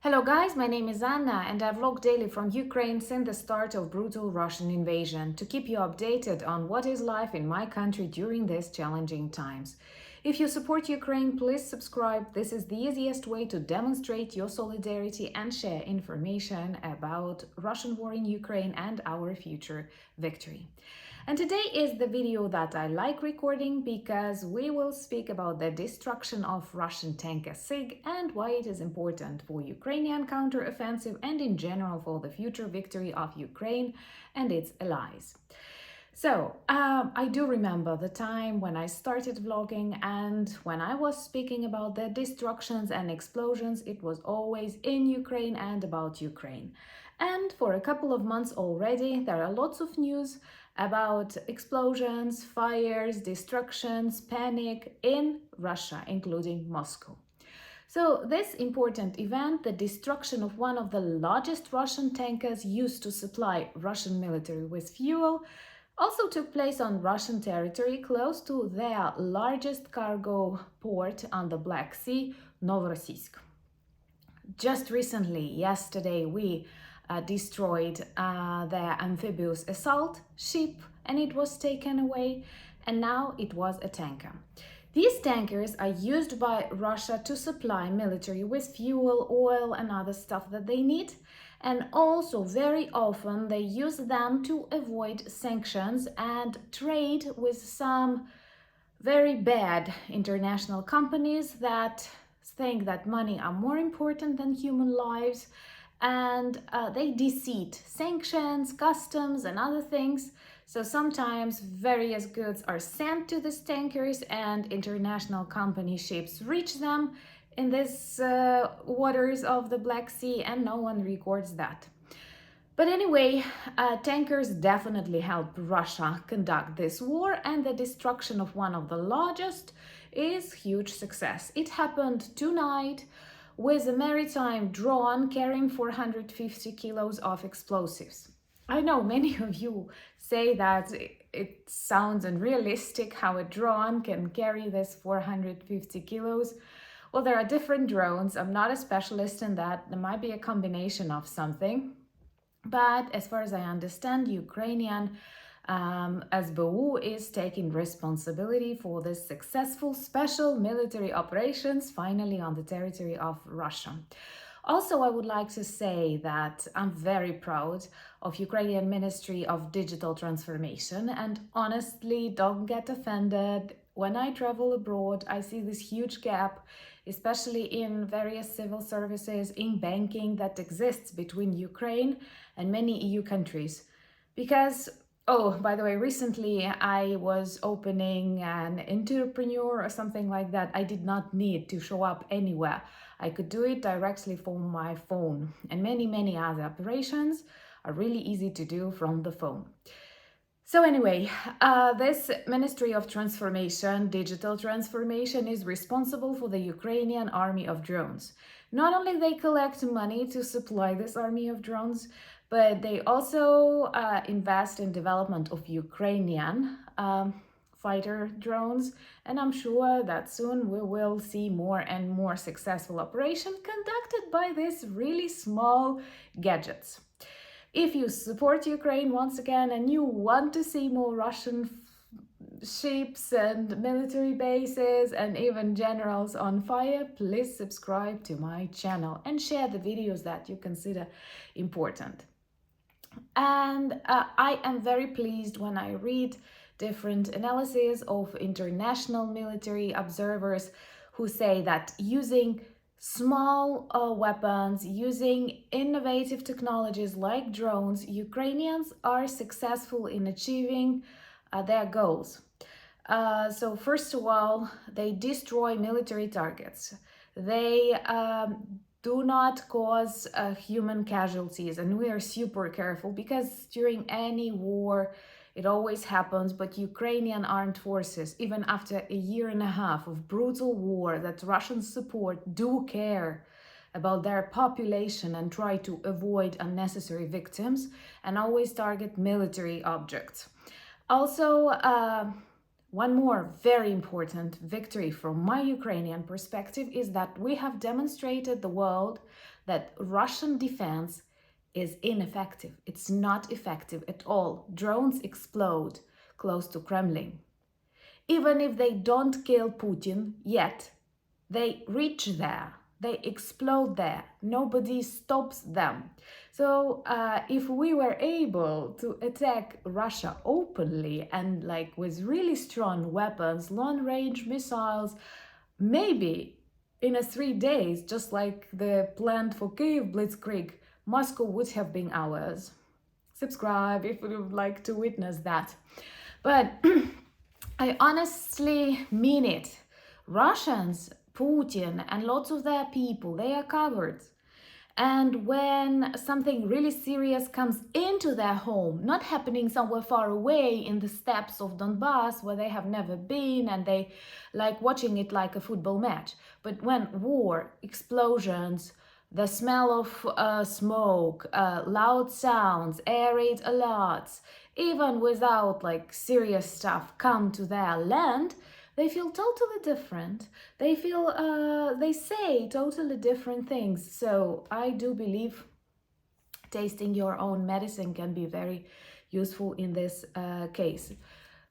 Hello guys, my name is Anna and I vlog daily from Ukraine since the start of brutal Russian invasion to keep you updated on what is life in my country during these challenging times. If you support Ukraine, please subscribe. This is the easiest way to demonstrate your solidarity and share information about Russian war in Ukraine and our future victory. And today is the video that I like recording because we will speak about the destruction of Russian tanker SIG and why it is important for Ukrainian counteroffensive and in general for the future victory of Ukraine and its allies. So, I do remember the time when I started vlogging, and when I was speaking about the destructions and explosions, it was always in Ukraine and about Ukraine. And for a couple of months already, there are lots of news about explosions, fires, destructions, panic in Russia, including Moscow. So this important event, the destruction of one of the largest Russian tankers used to supply Russian military with fuel, also took place on Russian territory close to their largest cargo port on the Black Sea, Novorossiysk. Just recently, yesterday, we destroyed their amphibious assault ship and it was taken away, and now it was a tanker. These tankers are used by Russia to supply military with fuel, oil and other stuff that they need, and also very often they use them to avoid sanctions and trade with some very bad international companies that think that money are more important than human lives, and they deceit sanctions, customs and other things. So sometimes various goods are sent to these tankers and international company ships reach them in these waters of the Black Sea, and no one records that. But anyway, tankers definitely help Russia conduct this war, and the destruction of one of the largest is huge success. It happened tonight with a maritime drone carrying 450 kilos of explosives. I know many of you say that it sounds unrealistic how a drone can carry this 450 kilos. Well, there are different drones. I'm not a specialist in that. There might be a combination of something. But as far as I understand, Ukrainian SBU is taking responsibility for this successful special military operations finally on the territory of Russia. Also, I would like to say that I'm very proud of Ukrainian Ministry of Digital Transformation, and honestly, don't get offended. When I travel abroad, I see this huge gap, especially in various civil services, in banking, that exists between Ukraine and many EU countries. Because, oh, by the way, recently I was opening an entrepreneur or something like that. I did not need to show up anywhere. I could do it directly from my phone, and many other operations are really easy to do from the phone. So anyway, this Ministry of Transformation, Digital Transformation, is responsible for the Ukrainian army of drones. Not only they collect money to supply this army of drones, but they also invest in development of Ukrainian fighter drones, and I'm sure that soon we will see more and more successful operations conducted by these really small gadgets. If you support Ukraine once again and you want to see more Russian ships and military bases and even generals on fire, please subscribe to my channel and share the videos that you consider important. And I am very pleased when I read different analyses of international military observers who say that using small weapons, using innovative technologies like drones, Ukrainians are successful in achieving their goals. So first of all, they destroy military targets. They do not cause human casualties, and we are super careful because during any war it always happens, but Ukrainian armed forces, even after a year and a half of brutal war that Russians support, do care about their population and try to avoid unnecessary victims and always target military objects. Also, one more very important victory from my Ukrainian perspective is that we have demonstrated the world that Russian defense is ineffective. It's not effective at all. Drones explode close to Kremlin. Even if they don't kill Putin yet, they reach there. They explode there. Nobody stops them. So if we were able to attack Russia openly and like with really strong weapons, long-range missiles, maybe in a 3 days, just like the planned for Kyiv Blitzkrieg, Moscow would have been ours. Subscribe if you would like to witness that. But I honestly mean it. Russians, Putin, and lots of their people, they are covered. And when something really serious comes into their home, not happening somewhere far away in the steppes of Donbass where they have never been and they like watching it like a football match, but when war, explosions, the smell of smoke, loud sounds, air raid alerts, even without like serious stuff come to their land, they feel totally different. They feel, they say totally different things. So I do believe tasting your own medicine can be very useful in this case.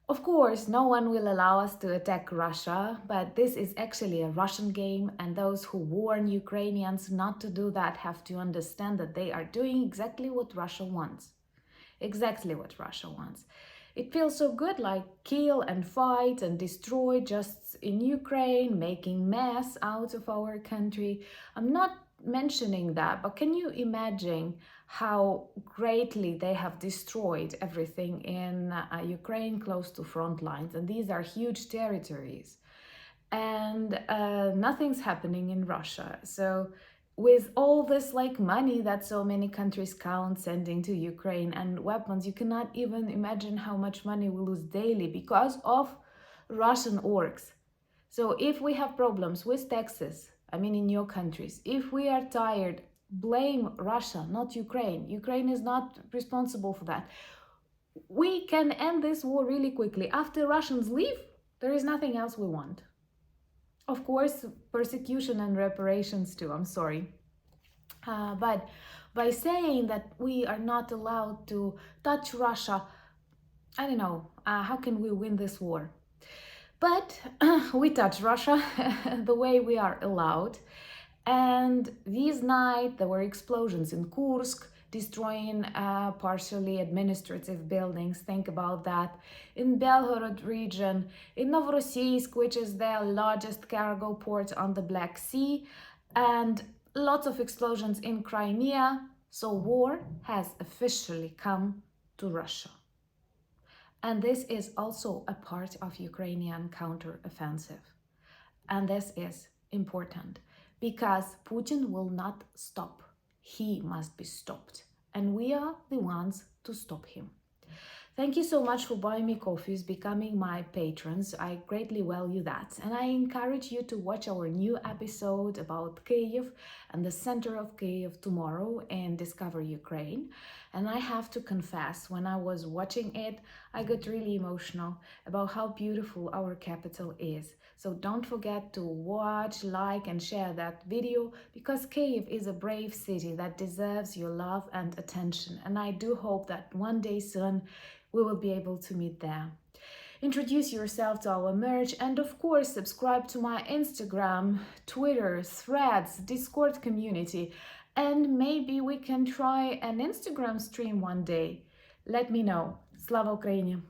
Of course, no one will allow us to attack Russia, but this is actually a Russian game, and those who warn Ukrainians not to do that have to understand that they are doing exactly what Russia wants. Exactly what Russia wants. It feels so good, like kill and fight and destroy just in Ukraine, making mess out of our country. I'm not mentioning that, but can you imagine how greatly they have destroyed everything in Ukraine close to front lines? And these are huge territories. And nothing's happening in Russia. So with all this like money that so many countries count sending to Ukraine and weapons, you cannot even imagine how much money we lose daily because of Russian orcs. So if we have problems with taxes, I mean in your countries, if we are tired, blame Russia, not Ukraine. Ukraine is not responsible for that. We can end this war really quickly. After Russians leave, there is nothing else we want. Of course, persecution and reparations too, I'm sorry. But by saying that we are not allowed to touch Russia, I don't know, how can we win this war? But we touch Russia the way we are allowed. And this night there were explosions in Kursk, destroying partially administrative buildings. Think about that. In Belgorod region, in Novorossiysk, which is the largest cargo port on the Black Sea, and lots of explosions in Crimea. So war has officially come to Russia. And this is also a part of Ukrainian counteroffensive. And this is important because Putin will not stop. He must be stopped. And we are the ones to stop him. Thank you so much for buying me coffees, becoming my patrons. I greatly value that. And I encourage you to watch our new episode about Kyiv and the center of Kyiv tomorrow and Discover Ukraine. And I have to confess, when I was watching it, I got really emotional about how beautiful our capital is. So don't forget to watch, like, and share that video because Kyiv is a brave city that deserves your love and attention. And I do hope that one day soon we will be able to meet there. Introduce yourself to our merch and of course subscribe to my Instagram, Twitter, Threads, Discord community, and maybe we can try an Instagram stream one day. Let me know. Slava Ukraini!